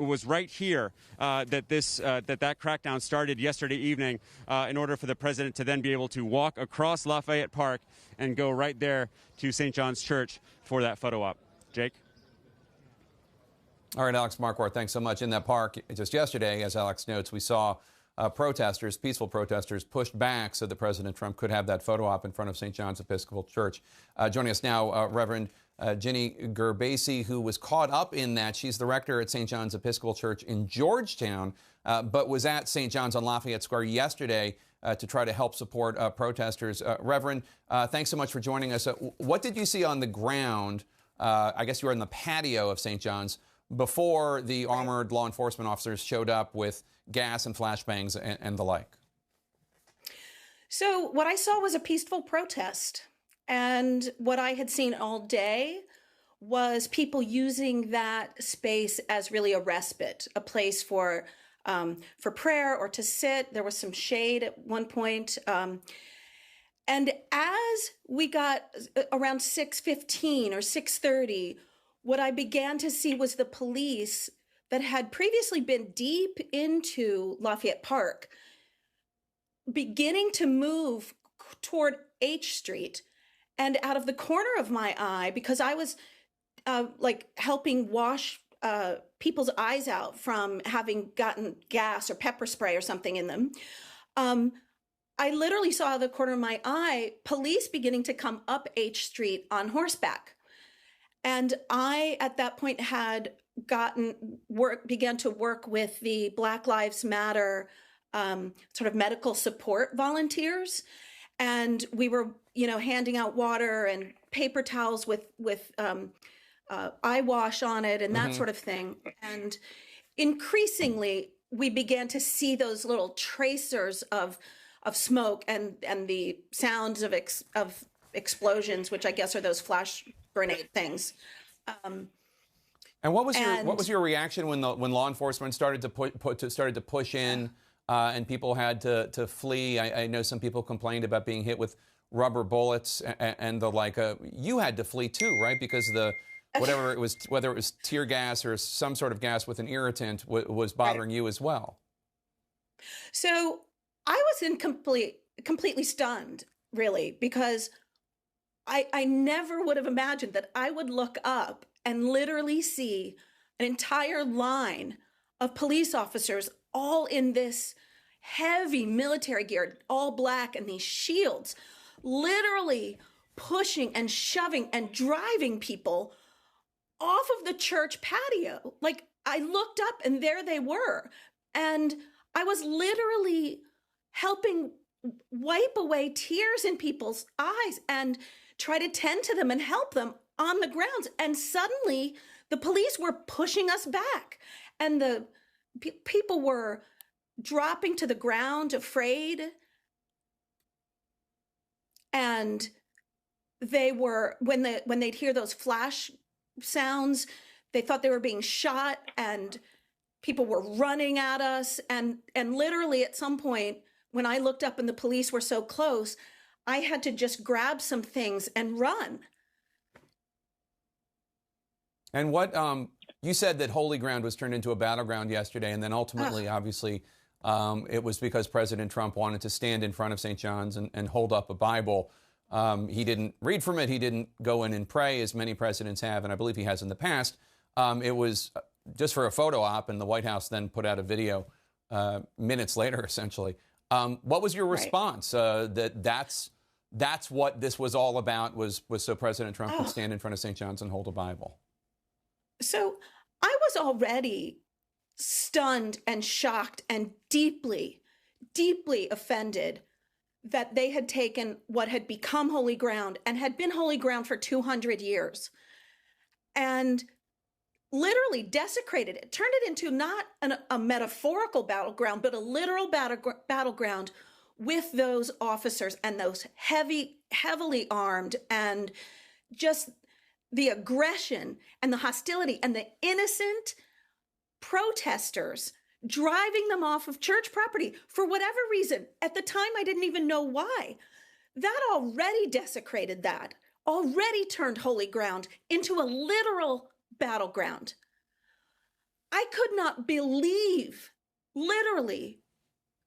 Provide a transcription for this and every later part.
was right here that that crackdown started yesterday evening in order for the president to then be able to walk across Lafayette Park and go right there to St. John's Church for that photo op. Jake? All right, Alex Marquardt, thanks so much. In that park just yesterday, as Alex notes, we saw protesters, peaceful protesters, pushed back so that President Trump could have that photo op in front of St. John's Episcopal Church. Joining us now, Reverend Ginny Gerbasi, who was caught up in that. She's the rector at St. John's Episcopal Church in Georgetown, but was at St. John's on Lafayette Square yesterday to try to help support protesters. Reverend, thanks so much for joining us. What did you see on the ground? I guess you were in the patio of St. John's before the armored law enforcement officers showed up with gas and flashbangs and the like. So what I saw was a peaceful protest. And what I had seen all day was people using that space as really a respite, a place for prayer or to sit. There was some shade at one point. And as we got around 6:15 or 6:30, what I began to see was the police that had previously been deep into Lafayette Park beginning to move toward H Street. And out of the corner of my eye, because I was helping wash people's eyes out from having gotten gas or pepper spray or something in them, I literally saw out of the corner of my eye police beginning to come up H Street on horseback. And I, at that point, had began to work with the Black Lives Matter sort of medical support volunteers. And we were, handing out water and paper towels with eye wash on it and that sort of thing. And increasingly, we began to see those little tracers of smoke and the sounds of explosions, which I guess are those flash grenade things. And what was your reaction when law enforcement started to push in and people had to flee? I know some people complained about being hit with rubber bullets and the like. You had to flee too, right? Because whether it was tear gas or some sort of gas with an irritant was bothering you as well. So I was completely stunned, really, because I never would have imagined that I would look up and literally see an entire line of police officers all in this heavy military gear, all black, and these shields, literally pushing and shoving and driving people off of the church patio. Like, I looked up and there they were. And I was literally helping wipe away tears in people's eyes and try to tend to them and help them on the grounds. And suddenly the police were pushing us back and the people were dropping to the ground afraid. And they were, when they'd hear those flash sounds, they thought they were being shot and people were running at us. And literally at some point, when I looked up and the police were so close, I had to just grab some things and run. And what you said that Holy Ground was turned into a battleground yesterday, and then ultimately, obviously, it was because President Trump wanted to stand in front of St. John's and hold up a Bible. He didn't read from it. He didn't go in and pray, as many presidents have, and I believe he has in the past. It was just for a photo op, and the White House then put out a video minutes later, essentially. What was your response? That's what this was all about, was so President Trump could stand in front of St. John's and hold a Bible? So I was already stunned and shocked and deeply, deeply offended that they had taken what had become holy ground and had been holy ground for 200 years and literally desecrated it, turned it into not a metaphorical battleground, but a literal battleground with those officers and those heavily armed, and just the aggression and the hostility and the innocent protesters driving them off of church property for whatever reason. At the time, I didn't even know why. That already desecrated that, already turned holy ground into a literal battleground. I could not believe, literally,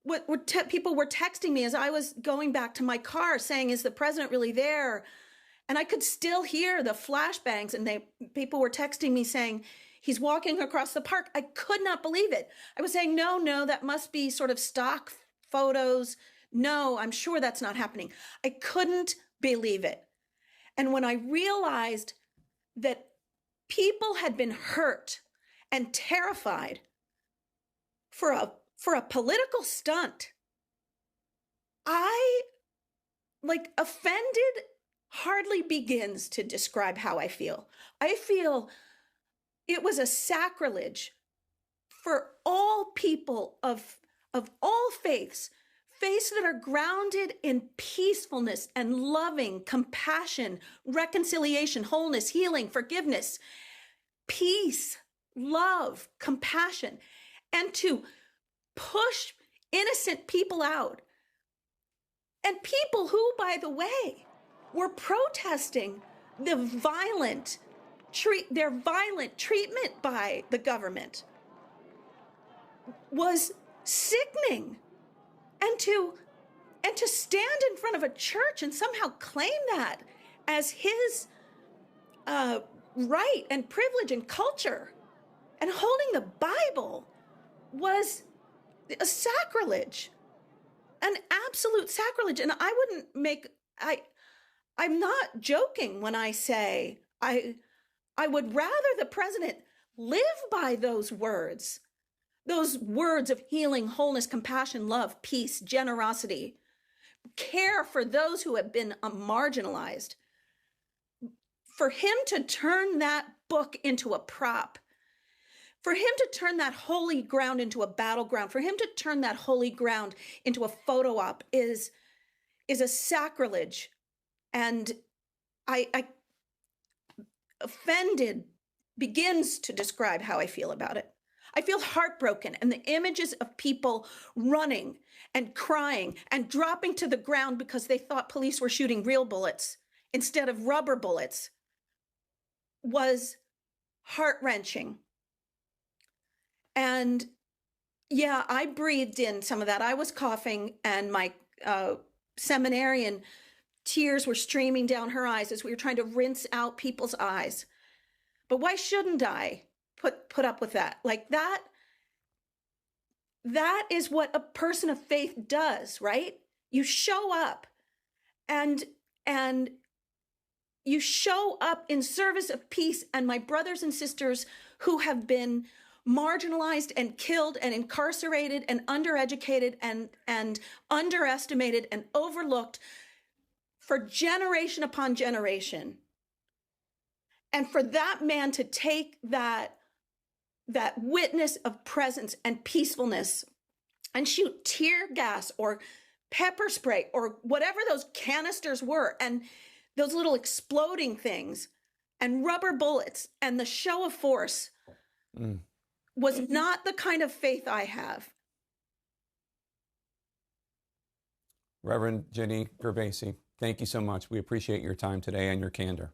what people were texting me as I was going back to my car saying, is the president really there? And I could still hear the flashbangs, and people were texting me saying, he's walking across the park. I could not believe it. I was saying, no, that must be sort of stock photos. No, I'm sure that's not happening. I couldn't believe it. And when I realized that people had been hurt and terrified for a political stunt, offended hardly begins to describe how I feel. I feel it was a sacrilege for all people of all faiths that are grounded in peacefulness and loving, compassion, reconciliation, wholeness, healing, forgiveness, peace, love, compassion, and to push innocent people out. And people who, by the way, were protesting their violent treatment by the government was sickening. And to stand in front of a church and somehow claim that as his right and privilege and culture, and holding the Bible, was a sacrilege, an absolute sacrilege. And I'm not joking when I say I would rather the president live by those words of healing, wholeness, compassion, love, peace, generosity, care for those who have been marginalized. For him to turn that book into a prop, for him to turn that holy ground into a battleground, for him to turn that holy ground into a photo op is a sacrilege. And I offended begins to describe how I feel about it. I feel heartbroken, and the images of people running and crying and dropping to the ground because they thought police were shooting real bullets instead of rubber bullets was heart-wrenching. And yeah, I breathed in some of that. I was coughing, and my seminarian tears were streaming down her eyes as we were trying to rinse out people's eyes. But why shouldn't I put up with that? Like that is what a person of faith does, right? You show up and you show up in service of peace. And my brothers and sisters who have been marginalized and killed and incarcerated and undereducated and underestimated and overlooked for generation upon generation. And for that man to take that witness of presence and peacefulness and shoot tear gas or pepper spray or whatever those canisters were, and those little exploding things and rubber bullets and the show of force was not the kind of faith I have. Reverend Ginny Gervasi, thank you so much. We appreciate your time today and your candor.